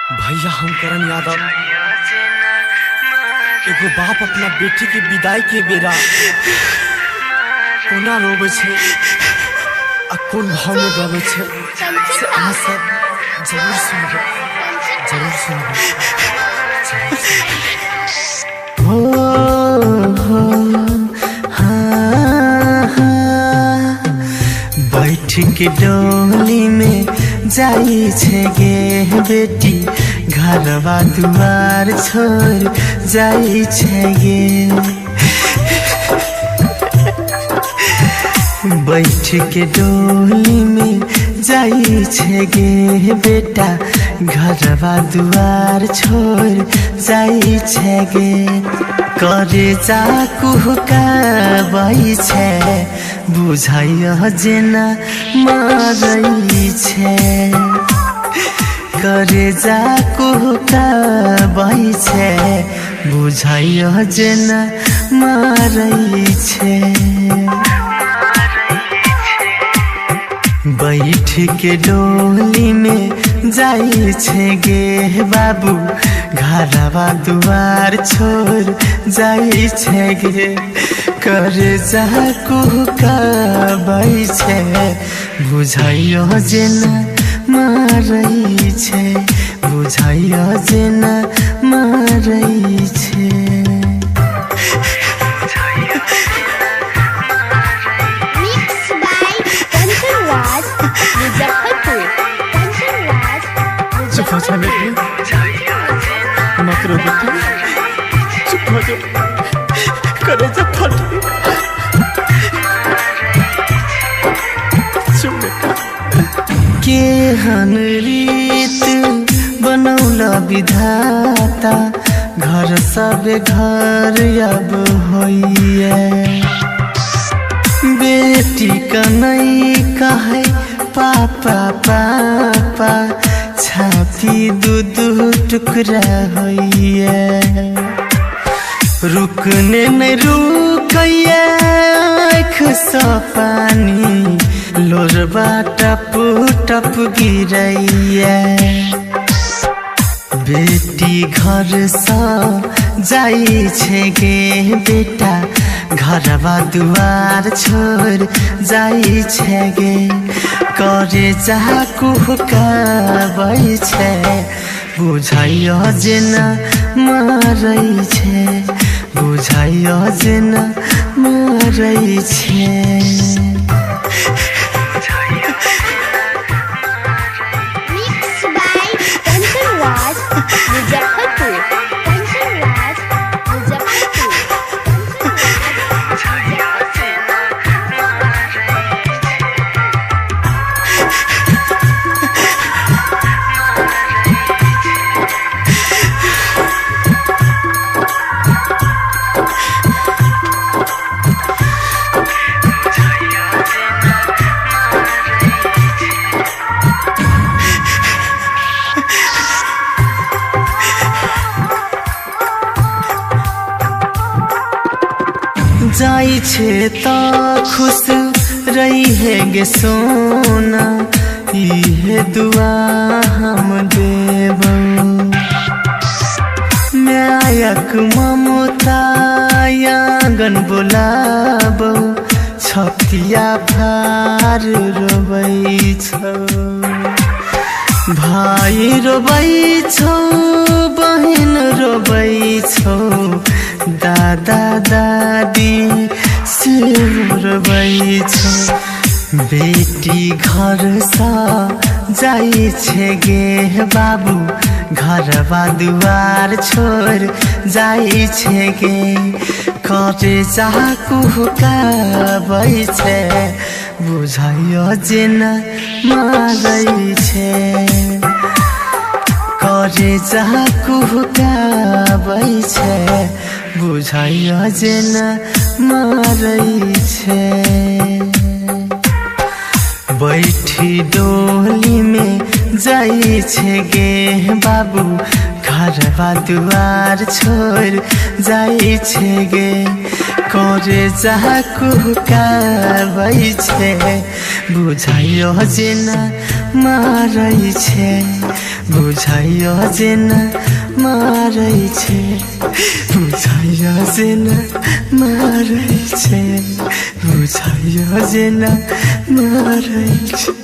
भैया हम करण यादव एगो बाप अपना बेटी के विदाई के बेरा कोना रोवे छे आ कोन भाव में गावे छे से अहाँ सब जरूर सुनबे बैठ के डोली में जाई छे गे बेटी घरवा दुआर छोड़ जाई छे गे। बैठ के डोली में जाई छे गे बेटा घरवा दुआर छोड़ जाई छे गे। करे जा कुहका बाई छे बुझाइय जेना मारई छे। करे जा कुहका बाई छे बुझाइय जेना मारई छे। बैठ के डोली में जाई छे गे बाबू घरवा दुआर छोड़ जाई छे गे। करे जा कुहका बाई छे बुझाइय जेना मारई छे बुझाइय जेना मारई छे। चुप हो जा बेटी, मत रो बेटी, चुप हो जा, करे जा फटी, चुप बेटा। केहन रीत बनौला विधाता घर सब घर अब होइए। बेटी कन्हई कहे पापा पापा छाती दू टुकड़ा होइए। रुकने न रुकैया आँख सा पानी लोरबा टप टप गिरैया। बेटी घर सा जाई छे गे बेटा घरवा दुआर छोड़ जाई छे गे। करे जा कुहका बाई छे बुझाइय जेना मारई छे बुझाइय जेना मारई छे। जाई छे तो खुश रही है गे सोना इहे दुआ हम देबो। मायक ममता आंगन बुलाबो छतिया भार रोबै छौ। भाई रोबै छौ बहिन रोबै छौ दादा दादी से रोबै छौ। बेटी घर सा जाई छे गे बाबू घरवा दुआर छोड़ जाई छे गे। करे जा कुहका बाई छे बुझाइय जेना मारई छे। करे जा कुहका बाई छे बुझाइय जेना मारई छे। बैठी डोली में जाई छे गे बाबू घरवा दुआर छोड़ जाई छे गे। करे जाको काबै छे बुझाइयो जे ना मारै छे बुझाइयो जे ना मारै छे बुझाइयो जे ना मारै छे बुझाइयो जे ना मारै छे